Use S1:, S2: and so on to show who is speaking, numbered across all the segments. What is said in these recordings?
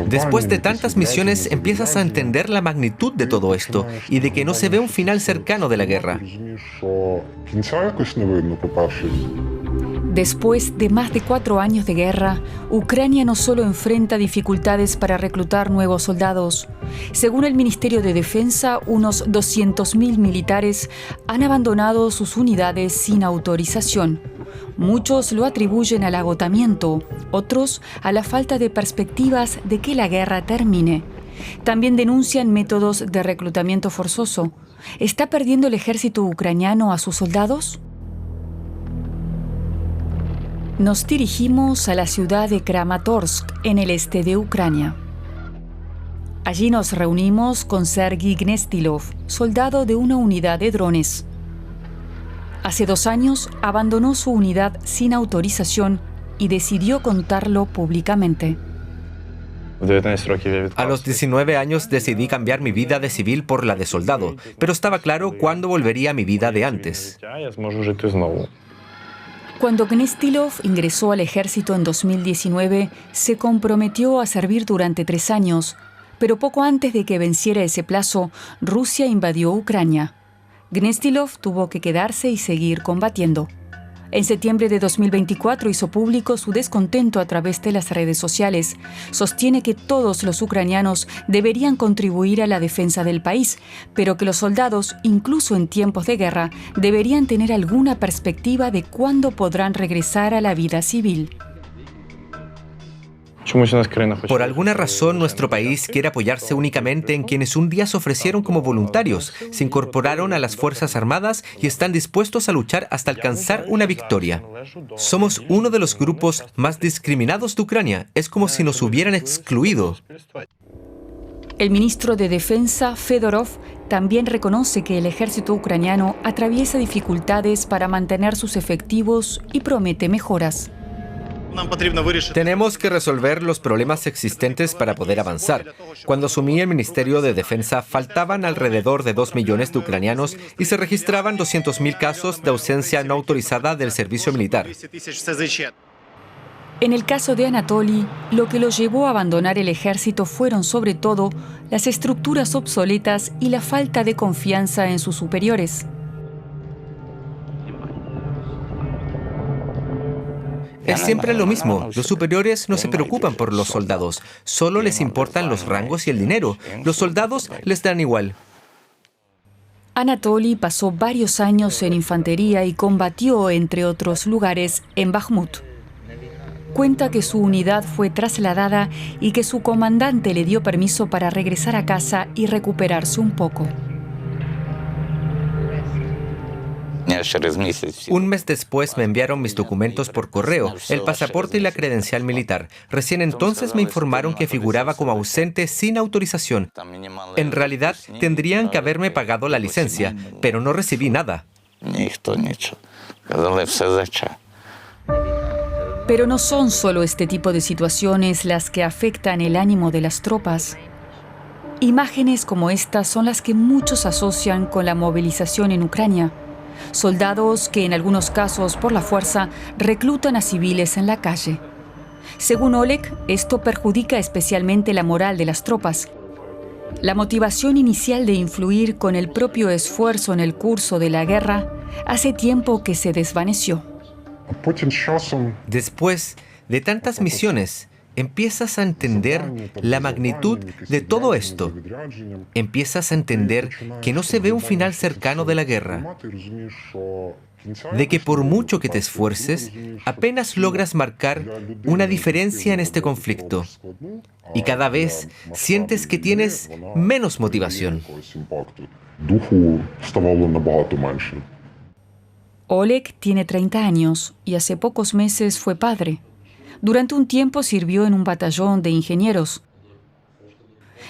S1: Después de tantas misiones empiezas a entender la magnitud de todo esto y de que no se ve un final cercano de la guerra.
S2: Después de más de 4 años de guerra, Ucrania no solo enfrenta dificultades para reclutar nuevos soldados. Según el Ministerio de Defensa, unos 200.000 militares han abandonado sus unidades sin autorización. Muchos lo atribuyen al agotamiento, otros a la falta de perspectivas de que la guerra termine. También denuncian métodos de reclutamiento forzoso. ¿Está perdiendo el ejército ucraniano a sus soldados? Nos dirigimos a la ciudad de Kramatorsk, en el este de Ucrania. Allí nos reunimos con Sergei Gnestilov, soldado de una unidad de drones. Hace 2 años abandonó su unidad sin autorización y decidió contarlo públicamente.
S1: A los 19 años decidí cambiar mi vida de civil por la de soldado, pero estaba claro cuándo volvería a mi vida de antes.
S2: Cuando Gnestilov ingresó al ejército en 2019, se comprometió a servir durante 3 años, pero poco antes de que venciera ese plazo, Rusia invadió Ucrania. Gnestilov tuvo que quedarse y seguir combatiendo. En septiembre de 2024 hizo público su descontento a través de las redes sociales. Sostiene que todos los ucranianos deberían contribuir a la defensa del país, pero que los soldados, incluso en tiempos de guerra, deberían tener alguna perspectiva de cuándo podrán regresar a la vida civil.
S1: Por alguna razón, nuestro país quiere apoyarse únicamente en quienes un día se ofrecieron como voluntarios, se incorporaron a las Fuerzas Armadas y están dispuestos a luchar hasta alcanzar una victoria. Somos uno de los grupos más discriminados de Ucrania. Es como si nos hubieran excluido.
S2: El ministro de Defensa, Fedorov, también reconoce que el ejército ucraniano atraviesa dificultades para mantener sus efectivos y promete mejoras.
S1: Tenemos que resolver los problemas existentes para poder avanzar. Cuando asumí el Ministerio de Defensa, faltaban alrededor de 2 millones de ucranianos y se registraban 200.000 casos de ausencia no autorizada del servicio militar.
S2: En el caso de Anatoly, lo que lo llevó a abandonar el ejército fueron sobre todo las estructuras obsoletas y la falta de confianza en sus superiores.
S1: Es siempre lo mismo. Los superiores no se preocupan por los soldados. Solo les importan los rangos y el dinero. Los soldados les dan igual.
S2: Anatoly pasó varios años en infantería y combatió, entre otros lugares, en Bakhmut. Cuenta que su unidad fue trasladada y que su comandante le dio permiso para regresar a casa y recuperarse un poco.
S1: Un mes después me enviaron mis documentos por correo, el pasaporte y la credencial militar. Recién entonces me informaron que figuraba como ausente sin autorización. En realidad, tendrían que haberme pagado la licencia, pero no recibí nada.
S2: Pero no son solo este tipo de situaciones las que afectan el ánimo de las tropas. Imágenes como estas son las que muchos asocian con la movilización en Ucrania. Soldados que en algunos casos, por la fuerza, reclutan a civiles en la calle. Según Oleg, esto perjudica especialmente la moral de las tropas. La motivación inicial de influir con el propio esfuerzo en el curso de la guerra hace tiempo que se desvaneció.
S1: Después de tantas misiones, empiezas a entender la magnitud de todo esto. Empiezas a entender que no se ve un final cercano de la guerra. De que por mucho que te esfuerces, apenas logras marcar una diferencia en este conflicto. Y cada vez sientes que tienes menos motivación.
S2: Oleg tiene 30 años y hace pocos meses fue padre. Durante un tiempo sirvió en un batallón de ingenieros.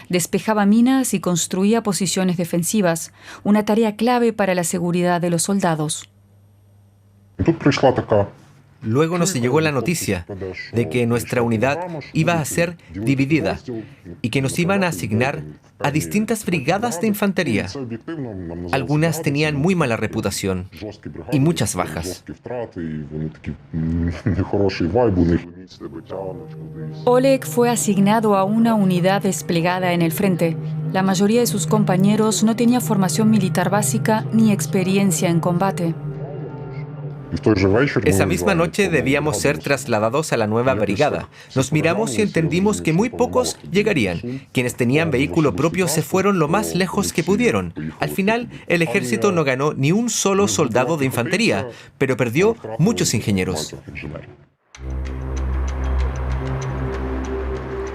S2: Despejaba minas y construía posiciones defensivas, una tarea clave para la seguridad de los soldados.
S1: Luego nos llegó la noticia de que nuestra unidad iba a ser dividida y que nos iban a asignar a distintas brigadas de infantería. Algunas tenían muy mala reputación y muchas bajas.
S2: Oleg fue asignado a una unidad desplegada en el frente. La mayoría de sus compañeros no tenía formación militar básica ni experiencia en combate.
S1: Esa misma noche debíamos ser trasladados a la nueva brigada. Nos miramos y entendimos que muy pocos llegarían. Quienes tenían vehículo propio se fueron lo más lejos que pudieron. Al final, el ejército no ganó ni un solo soldado de infantería, pero perdió muchos ingenieros.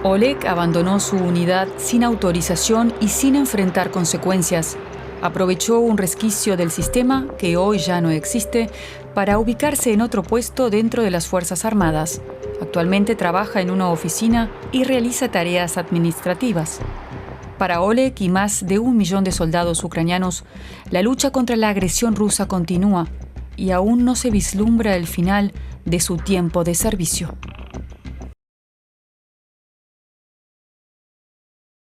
S2: Oleg abandonó su unidad sin autorización y sin enfrentar consecuencias. Aprovechó un resquicio del sistema, que hoy ya no existe, para ubicarse en otro puesto dentro de las Fuerzas Armadas. Actualmente trabaja en una oficina y realiza tareas administrativas. Para Oleg y más de 1 millón de soldados ucranianos, la lucha contra la agresión rusa continúa y aún no se vislumbra el final de su tiempo de servicio.